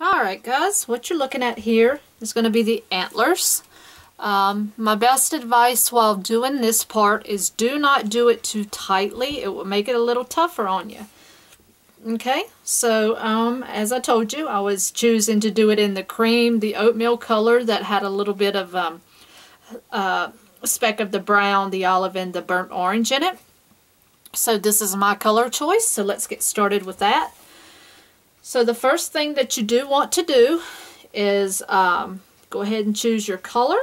Alright guys, what you're looking at here is going to be the antlers. My best advice while doing this part is do not do it too tightly. It will make it a little tougher on you. Okay, so as I told you, I was choosing to do it in the cream, the oatmeal color that had a little bit of a speck of the brown, the olive, and the burnt orange in it. So this is my color choice, so let's get started with that. So the first thing that you do want to do is go ahead and choose your color,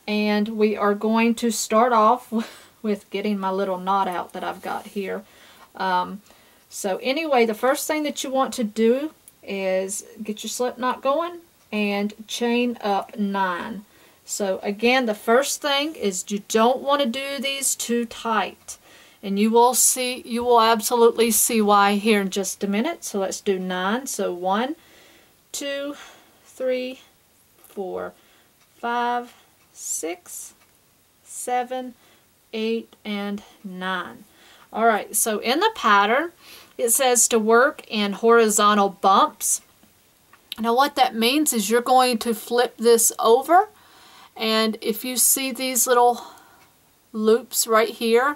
and we are going to start off with getting my little knot out that I've got here. So anyway, the first thing that you want to do is get your slip knot going and chain up 9. So again, the first thing is you don't want to do these too tight. And you will absolutely see why here in just a minute. So let's do 9. So 1, 2, 3, 4, 5, 6, 7, 8, and 9. Alright, so in the pattern, it says to work in horizontal bumps. Now what that means is you're going to flip this over, and if you see these little loops right here,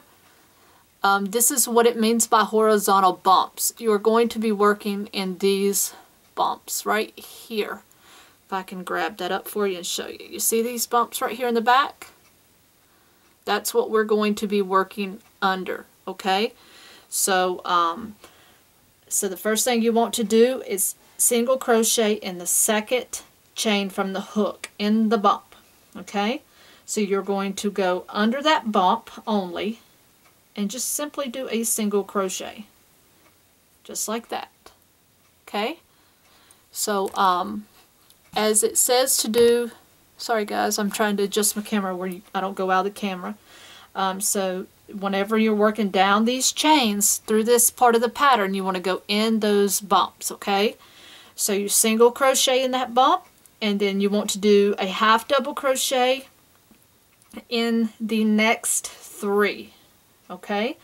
this is what it means by horizontal bumps. You are going to be working in these bumps right here. If I can grab that up for you and show you. You see these bumps right here in the back? That's what we're going to be working under, okay? So, so the first thing you want to do is single crochet in the second chain from the hook in the bump, okay? So you're going to go under that bump only, and just simply do a single crochet, just like that. Okay, so as it says to do, sorry guys, I'm trying to adjust my camera where I don't go out of the camera. So whenever you're working down these chains through this part of the pattern, you want to go in those bumps. Okay, so you single crochet in that bump, and then you want to do a half double crochet in the next 3. Okay,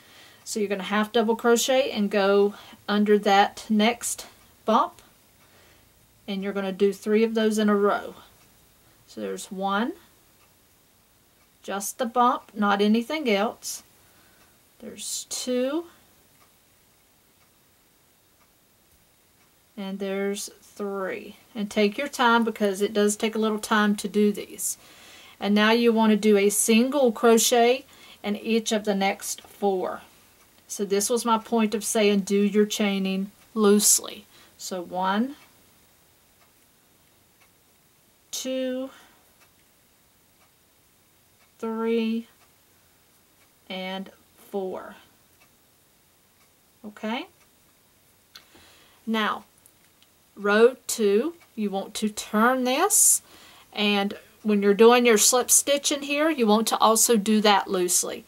so you're going to half double crochet and go under that next bump, and you're going to do 3 of those in a row. So there's 1, just the bump, not anything else. There's 2, and there's 3. And take your time because it does take a little time to do these. And now you want to do a single crochet in each of the next 4. So this was my point of saying do your chaining loosely. So 1, 2, 3, and 4. Okay? Now, row 2, you want to turn this, and when you're doing your slip stitch in here, you want to also do that loosely.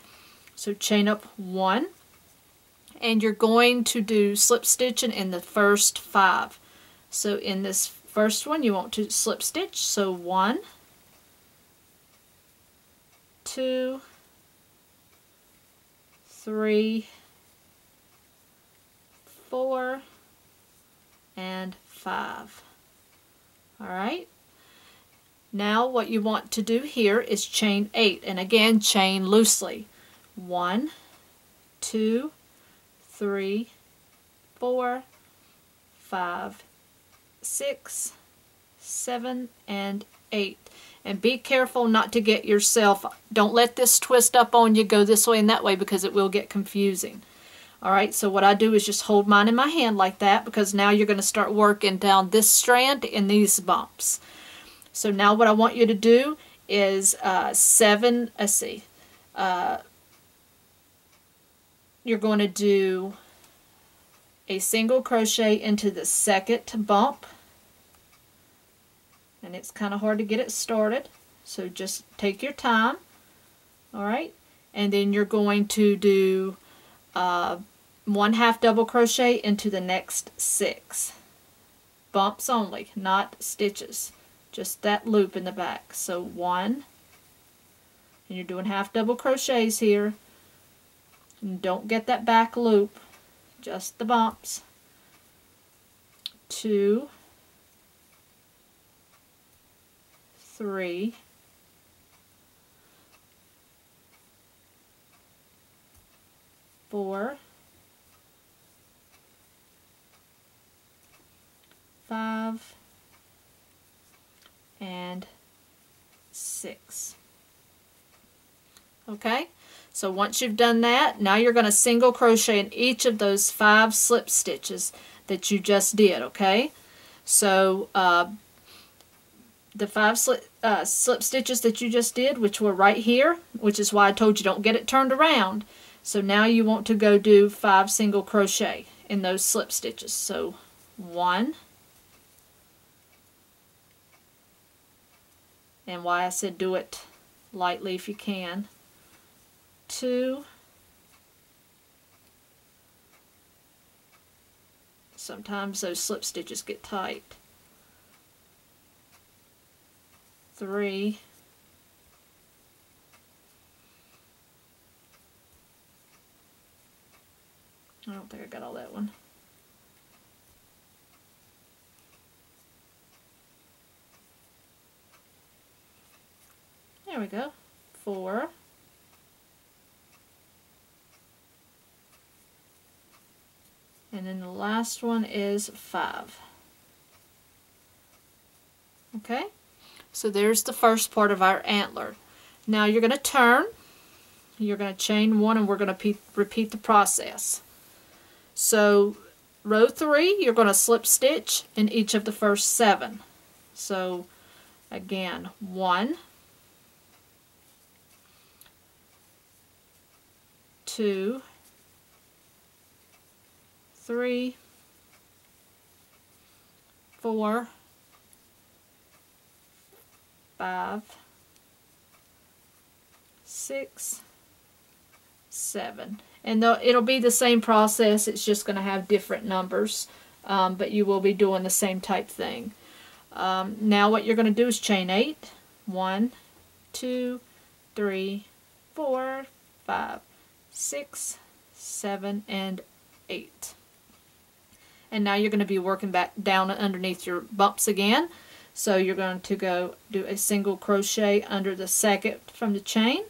So chain up 1, and you're going to do slip stitching in the first 5. So in this first one, you want to slip stitch. So 1, 2, 3, 4, and 5. All right. Now what you want to do here is chain 8, and again chain loosely. 1, 2, 3, 4, 5, 6, 7, and 8. And be careful not to get yourself, don't let this twist up on you, go this way and that way, because it will get confusing. Alright, so what I do is just hold mine in my hand like that, because now you're going to start working down this strand in these bumps. So now what I want you to do is you're going to do a single crochet into the second bump, and it's kind of hard to get it started, so just take your time. Alright, and then you're going to do 1 half double crochet into the next 6 bumps only, not stitches. Just that loop in the back. So 1, and you're doing half double crochets here. And don't get that back loop, just the bumps. 2, 3, 4, 5, and 6. Okay, so once you've done that, now you're going to single crochet in each of those 5 slip stitches that you just did. Okay, so the 5 slip stitches that you just did, which were right here, which is why I told you don't get it turned around. So now you want to go do 5 single crochet in those slip stitches. So 1, and why I said do it lightly if you can, 2, sometimes those slip stitches get tight, 3, 'I don't think I got all that one, 4, and then the last one is 5. Okay, so there's the first part of our antler. Now you're going to turn, you're going to chain 1, and we're going to repeat the process. So row 3, you're going to slip stitch in each of the first 7. So again, 1, 2, 3, 4, 5, 6, 7. And it'll be the same process, it's just going to have different numbers, but you will be doing the same type thing. Now what you're going to do is chain 8. 1, 2, 3, 4, 5, 6, 7, and 8. And now you're going to be working back down underneath your bumps again. So you're going to go do a single crochet under the second from the chain,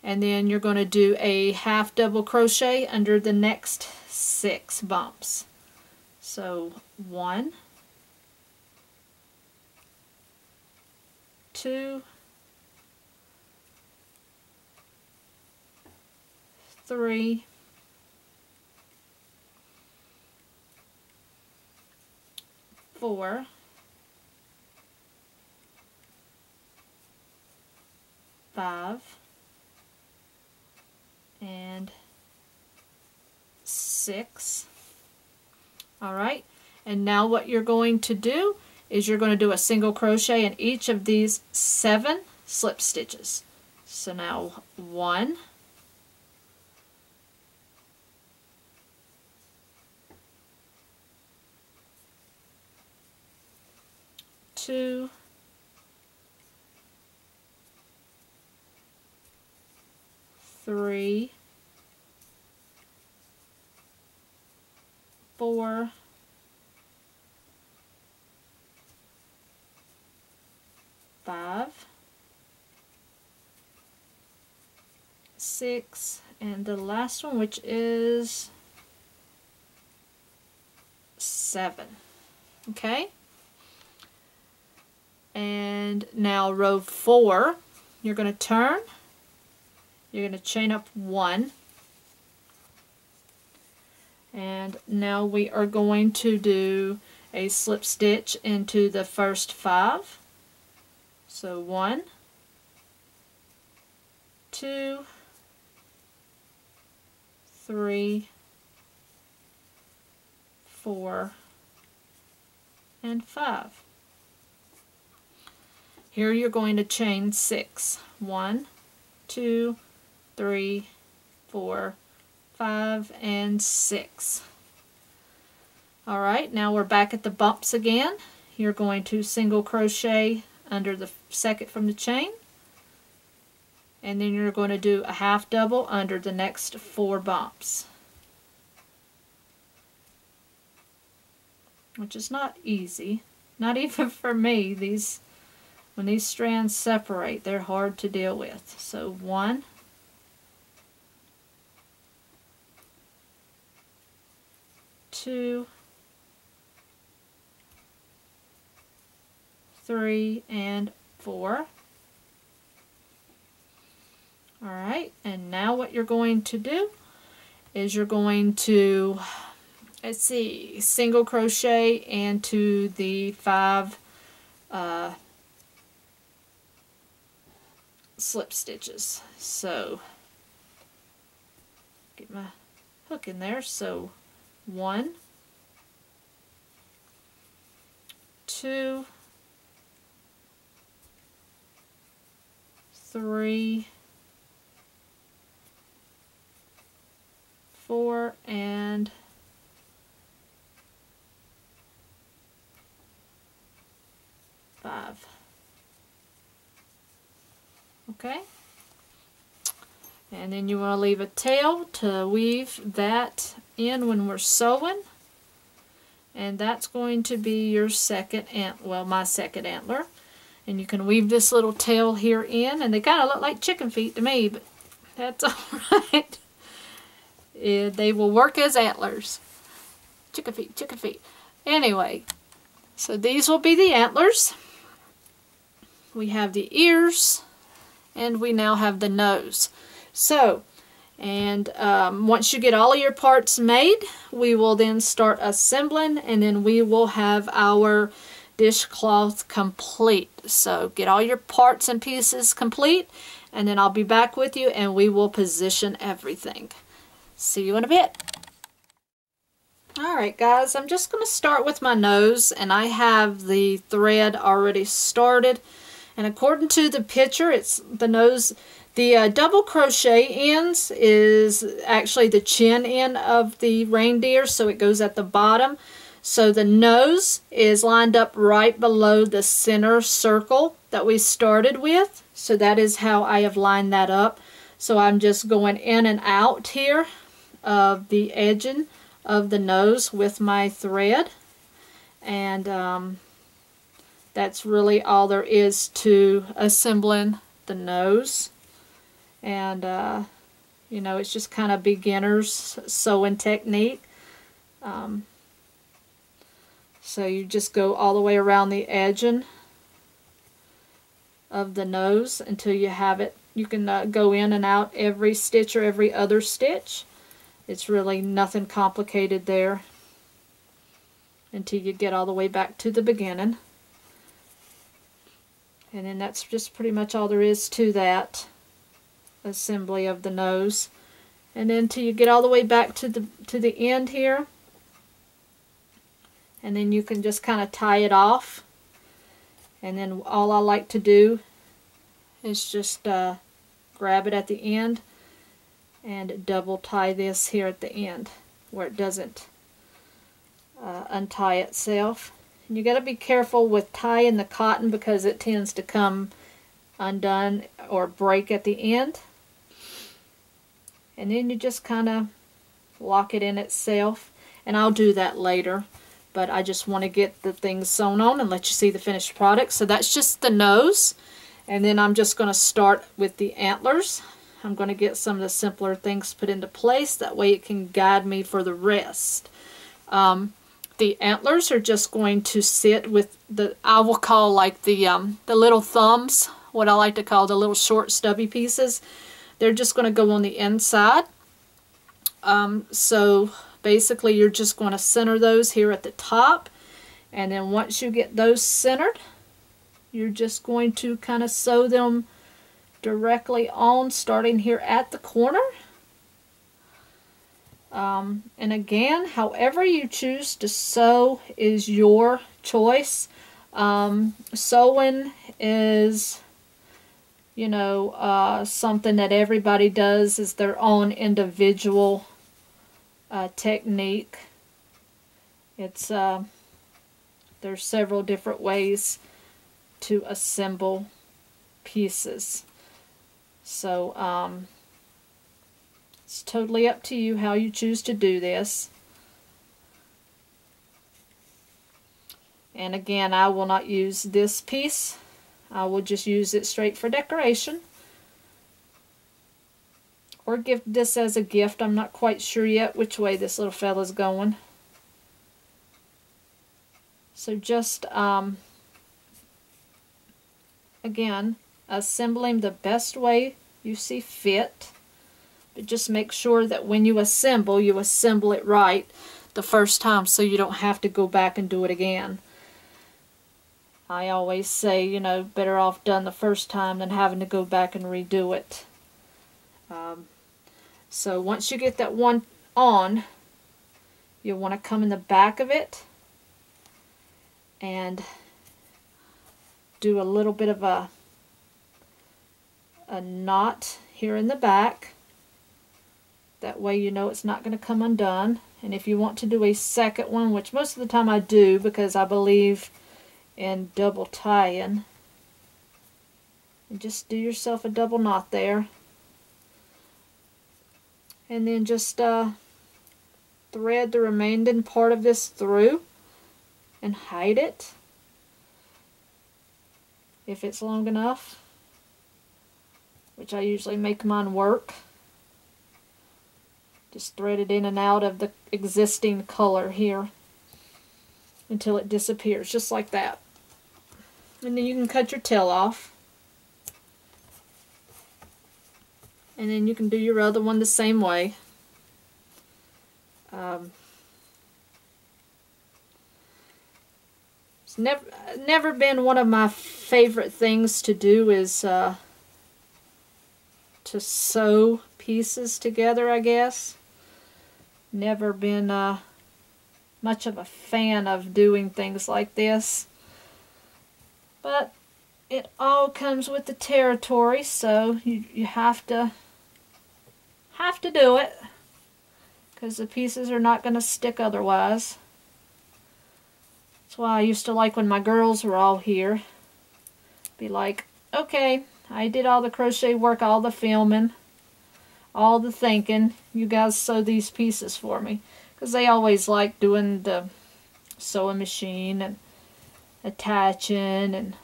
and then you're going to do a half double crochet under the next 6 bumps. So 1, 2, 3, 4, 5, and 6. Alright, and now what you're going to do is you're going to do a single crochet in each of these 7 slip stitches. So now 1, 2, 3, 4, 5, 6, and the last one, which is 7. Okay? And now row 4, you're going to turn, you're going to chain up 1, and now we are going to do a slip stitch into the first 5. So 1, 2, 3, 4, and 5. Here you're going to chain 6. 1, 2, 3, 4, 5, and 6. Alright, now we're back at the bumps again. You're going to single crochet under the second from the chain, and then you're going to do a half double under the next 4 bumps, which is not easy, not even for me. These when these strands separate, they're hard to deal with. So 1, 2, 3, and 4. Alright, and now what you're going to do is you're going to, let's see, single crochet into the 5 slip stitches. So get my hook in there. So 1, 2, 3, 4, and 5. Okay, and then you want to leave a tail to weave that in when we're sewing, and that's going to be your second my second antler. And you can weave this little tail here in, and they kind of look like chicken feet to me, but that's alright. They will work as antlers. Chicken feet, chicken feet. Anyway, so these will be the antlers. We have the ears, and we now have the nose. So, and once you get all of your parts made, we will then start assembling, and then we will have our dishcloth complete. So get all your parts and pieces complete, and then I'll be back with you and we will position everything. See you in a bit. Alright guys, I'm just going to start with my nose, and I have the thread already started, and according to the picture, it's the nose. The double crochet ends is actually the chin end of the reindeer, so it goes at the bottom. So the nose is lined up right below the center circle that we started with. So that is how I have lined that up. So I'm just going in and out here of the edging of the nose with my thread. And that's really all there is to assembling the nose. And you know, it's just kind of beginner's sewing technique. So you just go all the way around the edging of the nose until you have it. You can go in and out every stitch or every other stitch. It's really nothing complicated there until you get all the way back to the beginning. And then that's just pretty much all there is to that assembly of the nose. And then till you get all the way back to the end here. And then you can just kind of tie it off. And then all I like to do is just grab it at the end and double tie this here at the end where it doesn't untie itself. And you got to be careful with tying the cotton because it tends to come undone or break at the end. And then you just kind of lock it in itself. And I'll do that later. But I just want to get the things sewn on and let you see the finished product. So that's just the nose. And then I'm just going to start with the antlers. I'm going to get some of the simpler things put into place. That way it can guide me for the rest. The antlers are just going to sit with the, I will call like the little thumbs, what I like to call the little short stubby pieces. They're just going to go on the inside. So basically you're just going to center those here at the top, and then once you get those centered, you're just going to kind of sew them directly on, starting here at the corner. And again, however you choose to sew is your choice. Sewing is, you know, something that everybody does is their own individual technique. It's there's several different ways to assemble pieces. So it's totally up to you how you choose to do this. And again, I will not use this piece. I will just use it straight for decoration. Or give this as a gift. I'm not quite sure yet which way this little fella's going. So just, again, assemble him the best way you see fit. But just make sure that when you assemble it right the first time so you don't have to go back and do it again. I always say, you know, better off done the first time than having to go back and redo it. So once you get that one on, you'll want to come in the back of it and do a little bit of a knot here in the back. That way you know it's not going to come undone. And if you want to do a second one, which most of the time I do because I believe in double tying, and just do yourself a double knot there. And then just thread the remaining part of this through and hide it if it's long enough, which I usually make mine work. Just thread it in and out of the existing color here until it disappears, just like that. And then you can cut your tail off. And then you can do your other one the same way. It's never been one of my favorite things to do is to sew pieces together, I guess. Never been much of a fan of doing things like this. But it all comes with the territory, so you have to do it, because the pieces are not going to stick otherwise. That's why I used to like when my girls were all here. Be like, okay, I did all the crochet work, all the filming, all the thinking. You guys sew these pieces for me. Because they always like doing the sewing machine and attaching, and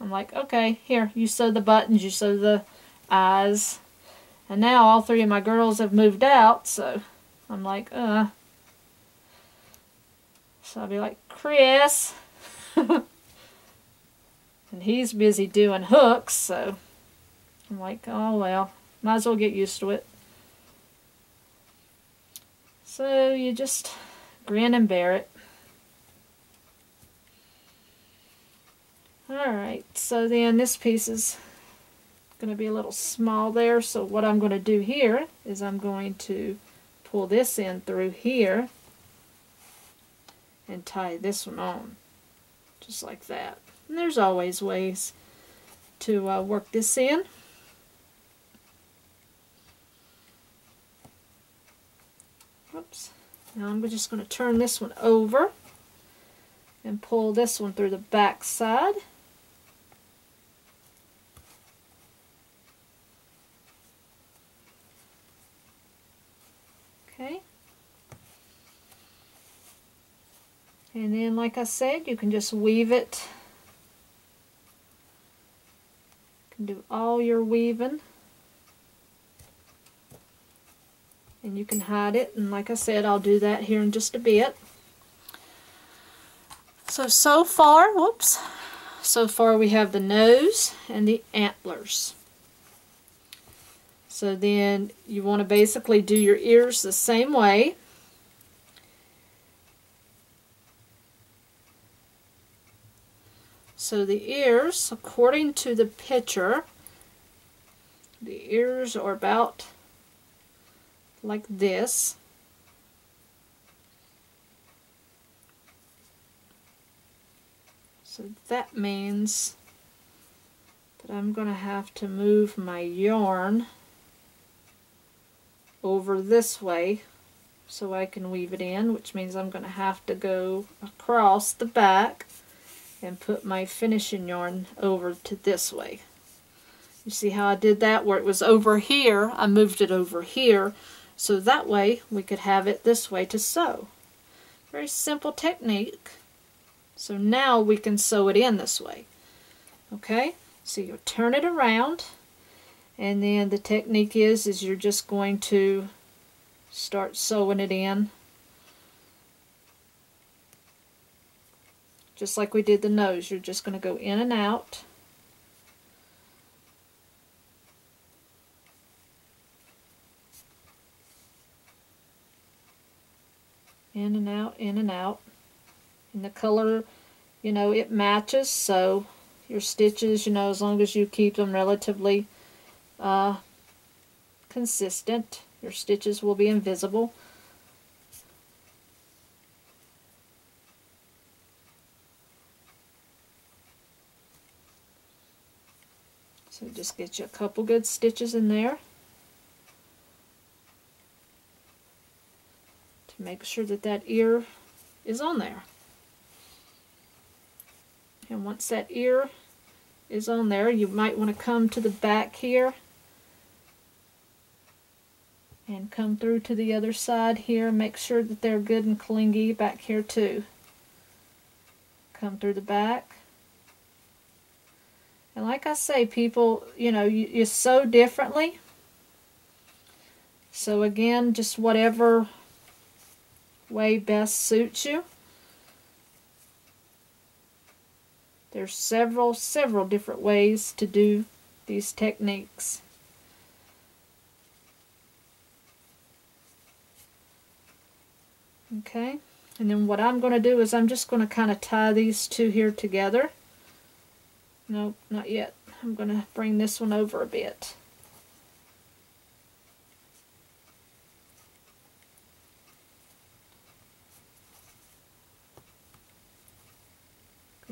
I'm like, okay, here, you sew the buttons, you sew the eyes. And now all three of my girls have moved out, so I'm like, So I'll be like, Chris. And he's busy doing hooks, so I'm like, oh well, might as well get used to it. So you just grin and bear it. Alright, so then this piece is going to be a little small there, so what I'm going to do here is I'm going to pull this in through here and tie this one on, just like that. And there's always ways to work this in. Oops. Now I'm just going to turn this one over and pull this one through the back side. Okay. And then, like I said, you can just weave it. You can do all your weaving. And you can hide it. And like I said, I'll do that here in just a bit. So far, whoops. So far we have the nose and the antlers. So then you want to basically do your ears the same way. So the ears, according to the picture, the ears are about like this. So that means that I'm going to have to move my yarn over this way so I can weave it in, which means I'm going to have to go across the back and put my finishing yarn over to this way. You see how I did that? Where it was over here, I moved it over here, so that way we could have it this way to sew. Very simple technique. So now we can sew it in this way. Okay, so you turn it around, and then the technique is you're just going to start sewing it in, just like we did the nose. You're just going to go in and out. In and out, in and out. And the color, you know, it matches, so your stitches, you know, as long as you keep them relatively consistent, your stitches will be invisible. So just get you a couple good stitches in there to make sure that that ear is on there. And once that ear is on there, you might want to come to the back here and come through to the other side here. Make sure that they're good and clingy back here too. Come through the back. And like I say, people, you know, you sew differently. So again, just whatever way best suits you. There's several different ways to do these techniques. Okay, and then what I'm going to do is I'm just going to kind of tie these two here together. Nope, not yet. I'm going to bring this one over a bit.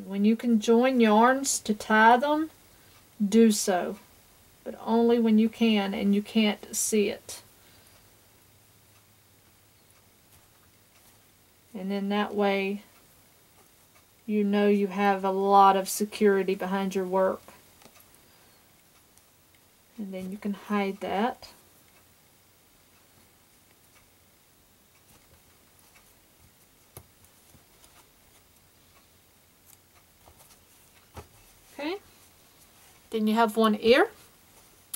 When you can join yarns to tie them, do so, but only when you can and you can't see it. And then that way you know you have a lot of security behind your work. And then you can hide that. Okay. Then you have one ear.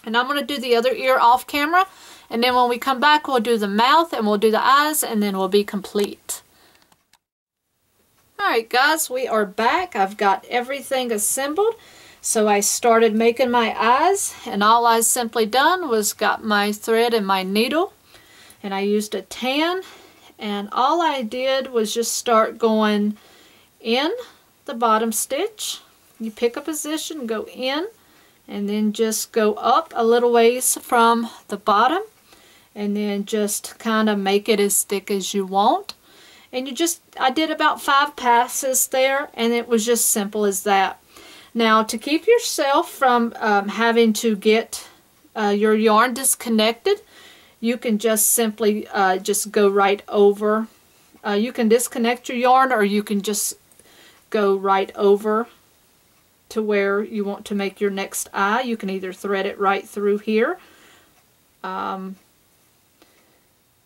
And I'm going to do the other ear off camera. And then when we come back, we'll do the mouth and we'll do the eyes, and then we'll be complete. Alright guys, we are back. I've got everything assembled. So I started making my eyes, and all I simply done was got my thread and my needle, and I used a tan, and all I did was just start going in the bottom stitch. You pick a position, go in, and then just go up a little ways from the bottom, and then just kind of make it as thick as you want. And I did about 5 passes there, and it was just simple as that. Now, to keep yourself from having to get your yarn disconnected, you can just simply just go right over. You can disconnect your yarn, or you can just go right over to where you want to make your next eye. You can either thread it right through here.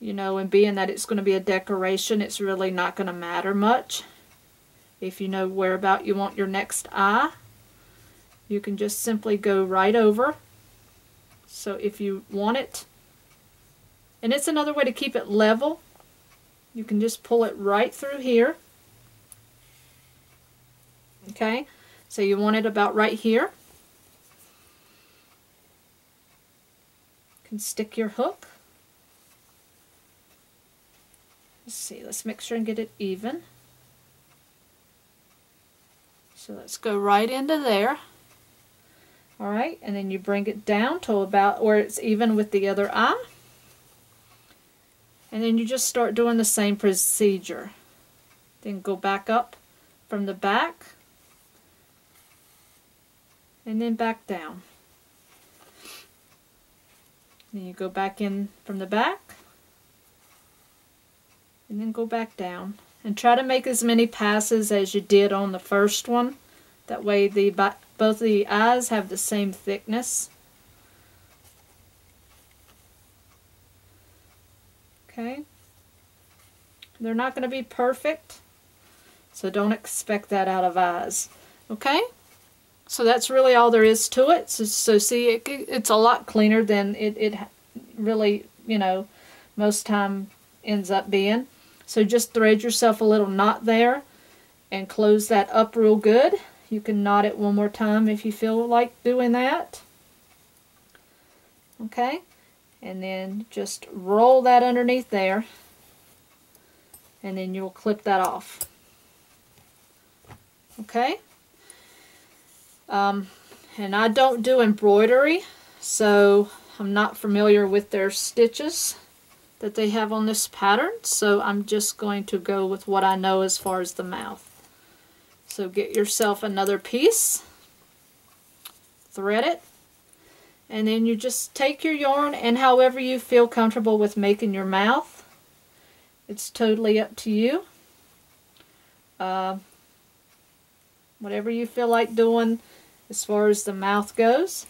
You know, and being that it's going to be a decoration, it's really not going to matter much. If you know whereabout you want your next eye, you can just simply go right over. So if you want it, and it's another way to keep it level, you can just pull it right through here. Okay, so you want it about right here. You can stick your hook. Let's see, let's make sure and get it even. So let's go right into there. Alright, and then you bring it down to about where it's even with the other eye. And then you just start doing the same procedure. Then go back up from the back. And then back down. Then you go back in from the back. And then go back down. And try to make as many passes as you did on the first one. That way both the eyes have the same thickness. Okay. They're not going to be perfect, so don't expect that out of eyes. Okay? So that's really all there is to it. So see, it's a lot cleaner than it really, you know, most time ends up being. So just thread yourself a little knot there and close that up real good. You can knot it one more time if you feel like doing that. Okay, and then just roll that underneath there, and then you'll clip that off. Okay, and I don't do embroidery, so I'm not familiar with their stitches that they have on this pattern, so I'm just going to go with what I know as far as the mouth. So get yourself another piece, thread it, and then you just take your yarn and however you feel comfortable with making your mouth. It's totally up to you. Whatever you feel like doing as far as the mouth goes.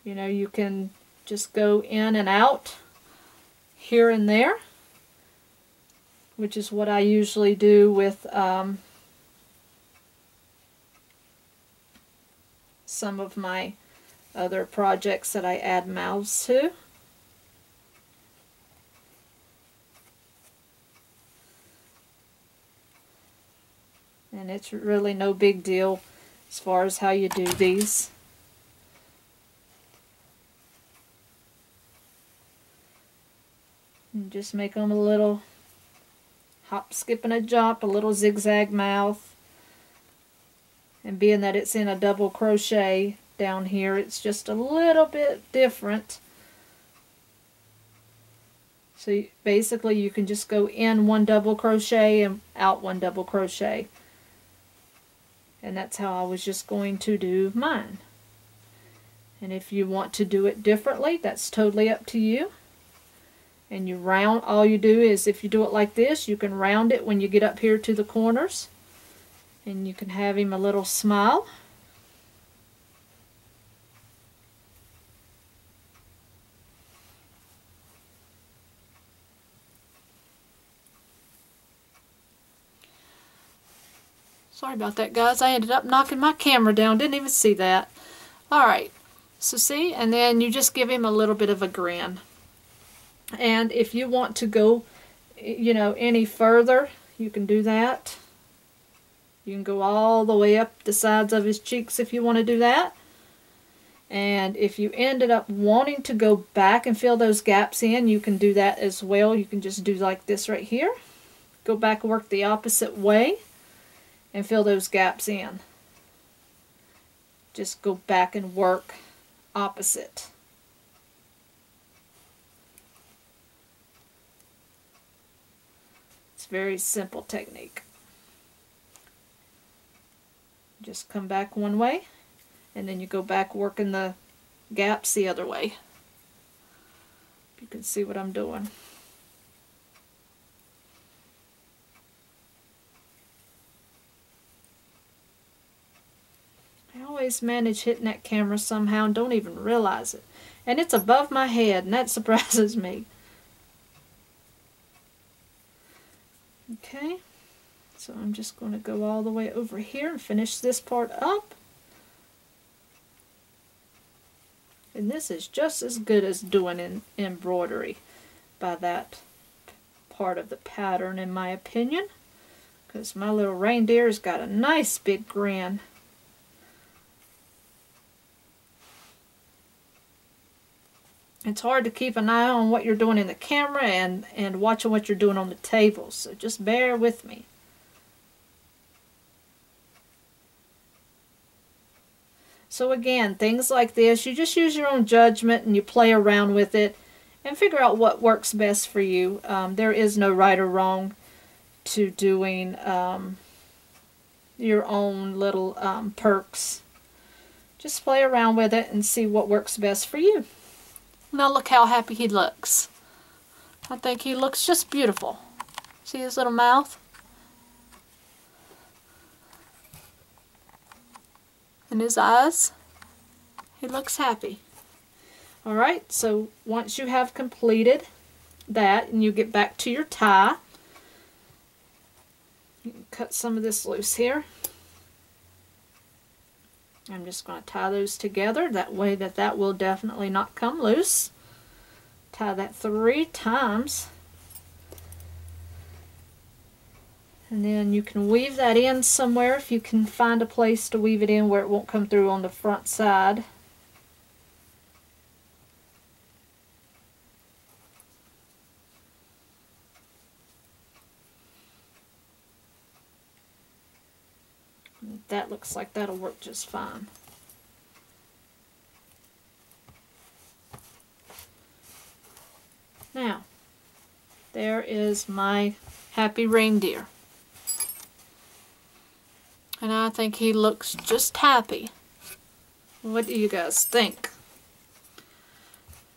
You know, you can just go in and out here and there, which is what I usually do with some of my other projects that I add mouths to. And it's really no big deal as far as how you do these. And just make them a little hop, skip, and a jump, a little zigzag mouth. And being that it's in a double crochet down here, it's just a little bit different. So basically you can just go in one double crochet and out one double crochet. And that's how I was just going to do mine. And if you want to do it differently, that's totally up to you. And you round, all you do is, if you do it like this, you can round it when you get up here to the corners. And you can have him a little smile. Sorry about that, guys. I ended up knocking my camera down. Didn't even see that. Alright, so see, and then you just give him a little bit of a grin. And if you want to go, you know, any further, you can do that. You can go all the way up the sides of his cheeks if you want to do that. And if you ended up wanting to go back and fill those gaps in, you can do that as well. You can just do like this right here. Go back and work the opposite way and fill those gaps in. Just go back and work opposite. It's a very simple technique. Just come back one way, and then you go back working the gaps the other way. You can see what I'm doing. I always manage hitting that camera somehow and don't even realize it. And it's above my head, and that surprises me. Okay. So I'm just going to go all the way over here and finish this part up. And this is just as good as doing embroidery by that part of the pattern, in my opinion. Because my little reindeer's got a nice big grin. It's hard to keep an eye on what you're doing in the camera and watching what you're doing on the table. So just bear with me. So again, things like this, you just use your own judgment and you play around with it and figure out what works best for you. There is no right or wrong to doing your own little perks. Just play around with it and see what works best for you. Now look how happy he looks. I think he looks just beautiful. See his little mouth? And his eyes. He looks happy. Alright, so once you have completed that and you get back to your tie, you can cut some of this loose here. I'm just going to tie those together that way that will definitely not come loose. Tie that 3 times. And then you can weave that in somewhere if you can find a place to weave it in where it won't come through on the front side. That looks like that'll work just fine. Now, there is my happy reindeer. And I think he looks just happy. What do you guys think?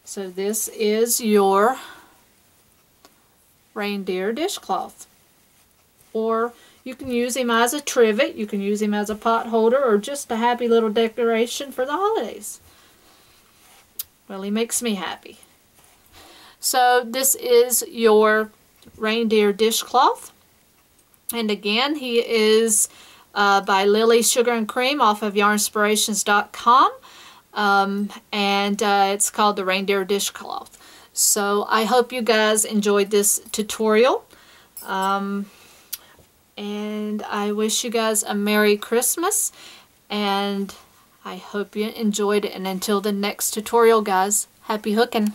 So this is your reindeer dishcloth. Or you can use him as a trivet, you can use him as a pot holder, or just a happy little decoration for the holidays. Well, he makes me happy. So this is your reindeer dishcloth. And again, he is by Lily Sugar and Cream off of yarnspirations.com. And it's called the Reindeer Dishcloth. So I hope you guys enjoyed this tutorial. And I wish you guys a Merry Christmas. And I hope you enjoyed it. And until the next tutorial, guys, happy hooking.